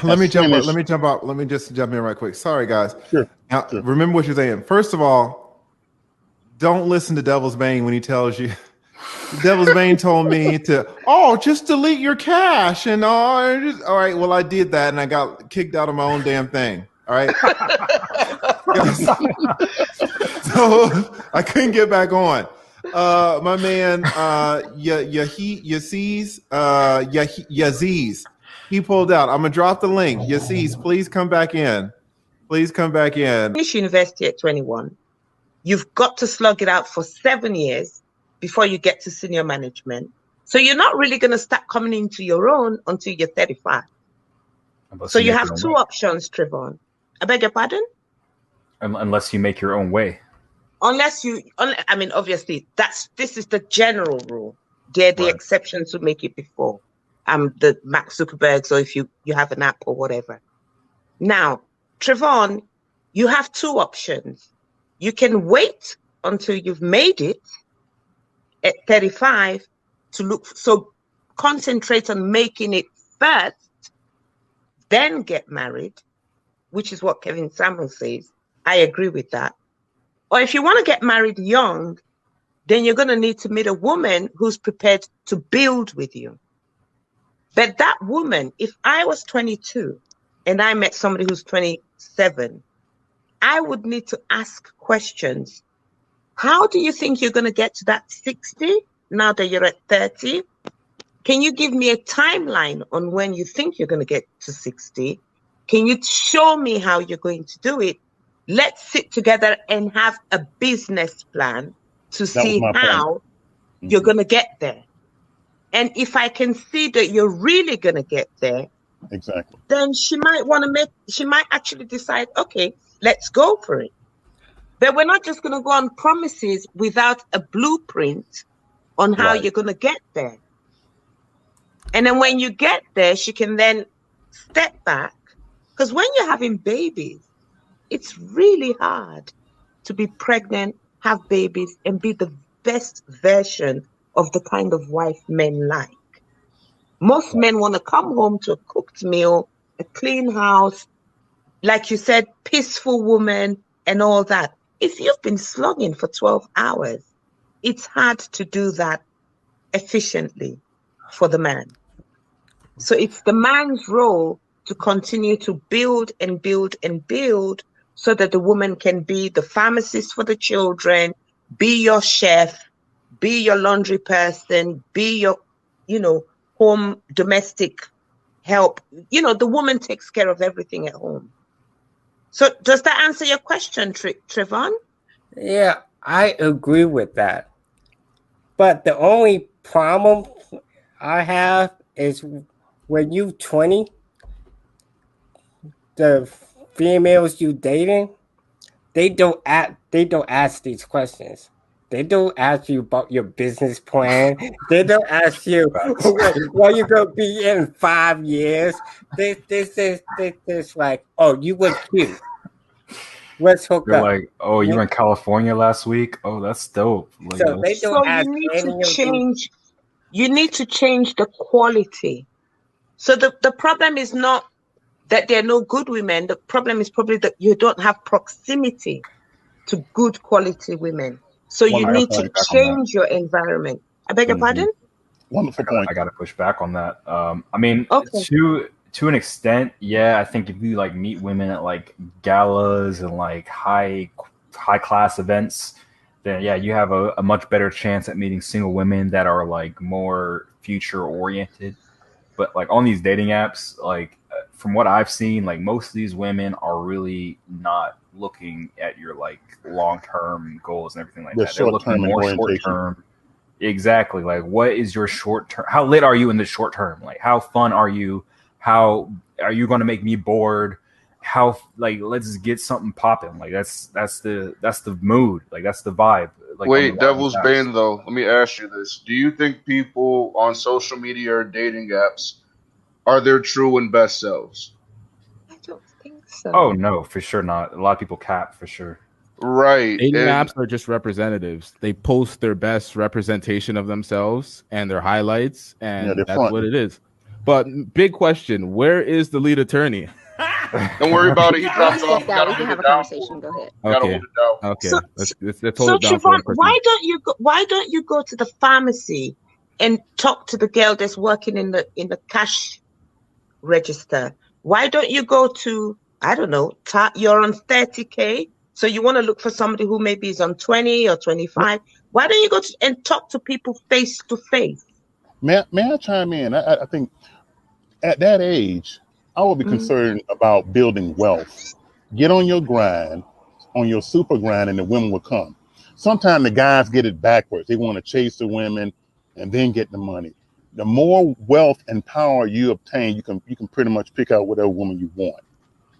let me jump out. Let me just jump in right quick. Sorry, guys. Sure. Now, Sure. remember what you're saying. First of all, don't listen to Devil's Bane when he tells you. Devil's Bane told me to, just delete your cache and all right. Well, I did that and I got kicked out of my own damn thing. All right. So I couldn't get back on. My man, Yaziz, he pulled out. I'm gonna drop the link. Yaziz, please come back in. Please come back in. Finish university at 21. You've got to slug it out for 7 years before you get to senior management. So you're not really going to start coming into your own until you're 35. So you have two options, Trevon. I beg your pardon? Unless you make your own way. Obviously, this is the general rule. They're the exceptions who make it before. The Mark Zuckerbergs, or if you have an app or whatever. Now, Trevon, you have two options. You can wait until you've made it at 35 to look. So concentrate on making it first, then get married, which is what Kevin Samuel says. I agree with that. Or if you want to get married young, then you're going to need to meet a woman who's prepared to build with you. But that woman, if I was 22 and I met somebody who's 27, I would need to ask questions. How do you think you're going to get to that 60 now that you're at 30? Can you give me a timeline on when you think you're going to get to 60? Can you show me how you're going to do it? Let's sit together and have a business plan to see how you're going to get there. And if I can see that you're really going to get there, exactly, then she might actually decide, okay, let's go for it. But we're not just going to go on promises without a blueprint on how you're going to get there. And then when you get there, she can then step back. Because when you're having babies, it's really hard to be pregnant, have babies, and be the best version of the kind of wife men like. Most men want to come home to a cooked meal, a clean house, like you said, peaceful woman and all that. If you've been slugging for 12 hours, it's hard to do that efficiently for the man. So it's the man's role to continue to build and build and build so that the woman can be the pharmacist for the children, be your chef, be your laundry person, be your, home domestic help. The woman takes care of everything at home. So does that answer your question, Trevon? Yeah, I agree with that. But the only problem I have is when you're 20, the females you dating, they don't ask these questions. They don't ask you about your business plan. They don't ask you what you're gonna be in 5 years. This like, oh, you were cute. Let's hook You're up. like, oh, you were in California last week? Oh, that's dope. Like, so they don't ask you need to change the quality. So the problem is not that there are no good women. The problem is probably that you don't have proximity to good quality women. So you need to change your environment. I beg your pardon? Wonderful point. I got to push back on that. To an extent, yeah. I think if you like meet women at like galas and like high class events, then yeah, you have a much better chance at meeting single women that are like more future oriented. But like on these dating apps, like from what I've seen, like most of these women are really not looking at your like long-term goals and everything like that. They're looking more short-term. Exactly. Like what is your short-term? How lit are you in the short term? Like how fun are you? How are you going to make me bored? How like let's get something popping. Like that's the mood. Like that's the vibe. Like, wait, Devil's Bane though. Let me ask you this: do you think people on social media or dating apps are their true and best selves? I don't think so. Oh no, for sure not. A lot of people cap for sure. Right. Dating apps are just representatives. They post their best representation of themselves and their highlights, and that's what it is. But big question: where is the lead attorney? Don't worry about it. He dropped He off. stepped out. We can have a conversation. Go ahead. Gotta Okay, hold it down. okay. So, Let's hold so it down for Trevon, one person. why don't you go to the pharmacy and talk to the girl that's working in the cash register? Why don't you go to, I don't know, you're on 30K, so you want to look for somebody who maybe is on 20 or 25. Why don't you go and talk to people face to face? May I chime in? I think at that age, I would be concerned about building wealth. Get on your grind, on your super grind, and the women will come. Sometimes the guys get it backwards. They want to chase the women and then get the money. The more wealth and power you obtain, you can pretty much pick out whatever woman you want.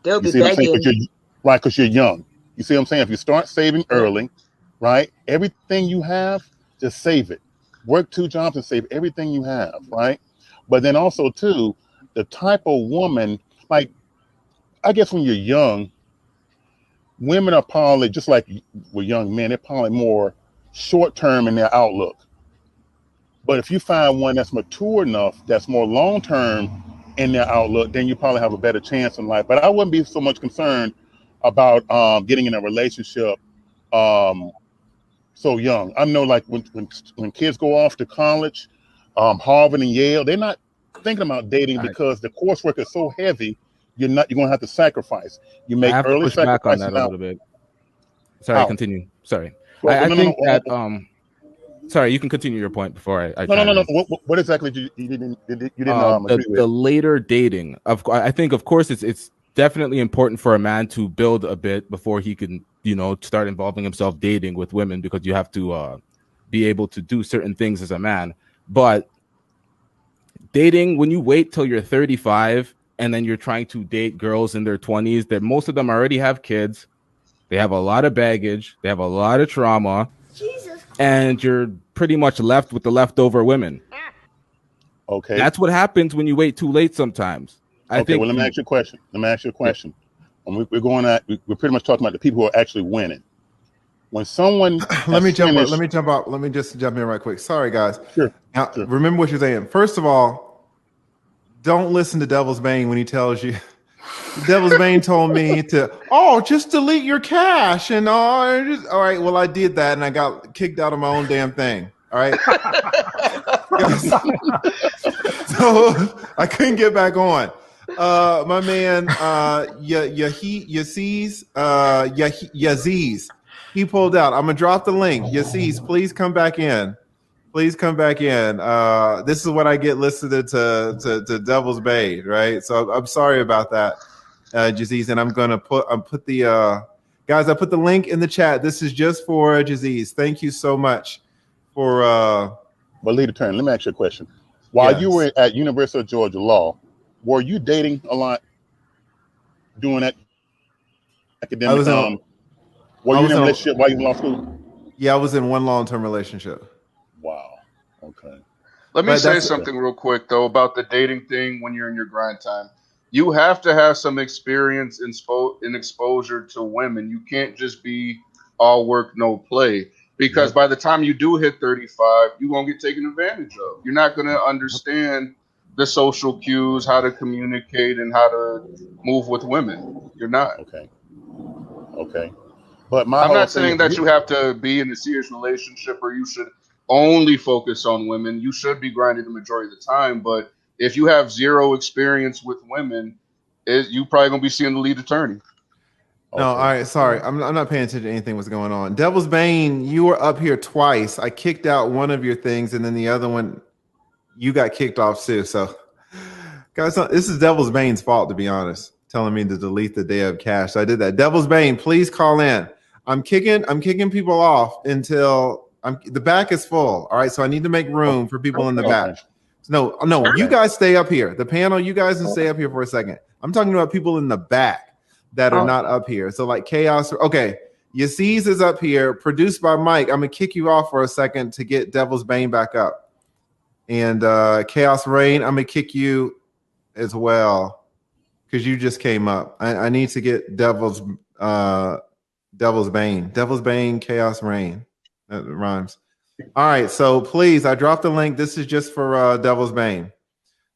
They'll You be see what I'm saying? begging. Because you're young. You see what I'm saying? If you start saving early, right? Everything you have, just save it. Work 2 jobs and save everything you have, right? But then also too, the type of woman, like, I guess when you're young, women are probably just like with young men, they're probably more short term in their outlook. But if you find one that's mature enough, that's more long term in their outlook, then you probably have a better chance in life. But I wouldn't be so much concerned about getting in a relationship so young. I know, like when kids go off to college, Harvard and Yale, they're not thinking about dating because the coursework is so heavy. You're gonna have to sacrifice. You I make have to early push back on sacrifices that a now. little bit. Sorry, How? continue. Sorry. Well, I no, think that sorry, you can continue your point before I no. chime in. What exactly did you didn't agree with? The later dating. I think, of course, it's definitely important for a man to build a bit before he can, start involving himself dating with women, because you have to be able to do certain things as a man. But dating, when you wait till you're 35 and then you're trying to date girls in their 20s, that most of them already have kids, they have a lot of baggage, they have a lot of trauma, and you're pretty much left with the leftover women. Okay. That's what happens when you wait too late sometimes. I think. Well, let me ask you a question. And we're pretty much talking about the people who are actually winning. When someone let me jump out. Let me just jump in right quick. Sorry, guys. Sure. Now, remember what you're saying. First of all, don't listen to Devil's Bane when he tells you. Devil's Bane told me just delete your cash and all right. Well, I did that and I got kicked out of my own damn thing. All right. So I couldn't get back on. My man, Yaziz, he pulled out. I'm gonna drop the link. Yaziz, please come back in. Please come back in. This is what I get listening to Devil's Bane, right? So I'm sorry about that, Yaziz, and I'm gonna put the guys. I put the link in the chat. This is just for Yaziz. Thank you so much for. But lead attorney, let me ask you a question. While you were at University of Georgia Law, were you dating a lot doing that academic? Were you in a relationship while you were in law school? Yeah, I was in one long-term relationship. Wow. Okay. Let me say something real quick, though, about the dating thing when you're in your grind time. You have to have some experience in exposure to women. You can't just be all work, no play. Because by the time you do hit 35, you're going to get taken advantage of. You're not going to understand the social cues, how to communicate, and how to move with women. You're not. Okay. But I'm not saying that you have to be in a serious relationship or you should only focus on women. You should be grinding the majority of the time. But if you have zero experience with women, you probably going to be seeing the lead attorney. No, all right. Sorry, I'm not paying attention to anything what's going on. Devil's Bane, you were up here twice. I kicked out one of your things, and then the other one, you got kicked off too. So, guys, this is Devil's Bane's fault, to be honest. Telling me to delete the day of cash. So I did that. Devil's Bane, please call in. I'm kicking people off until the back is full. All right, so I need to make room for people in the back. No, you guys stay up here. The panel, you guys can stay up here for a second. I'm talking about people in the back that are not up here. So like Chaos. Okay, Yaziz is up here, produced by Mike. I'm gonna kick you off for a second to get Devil's Bane back up. And Chaos Rain, I'm gonna kick you as well because you just came up. I need to get Devil's Bane, Chaos Rain. That rhymes. All right, so please, I dropped the link. This is just for Devil's Bane.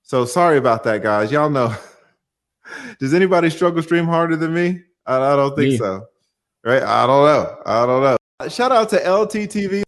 So sorry about that, guys. Y'all know. Does anybody struggle stream harder than me? I don't think Me. so. Right? I don't know. Shout out to LTTV.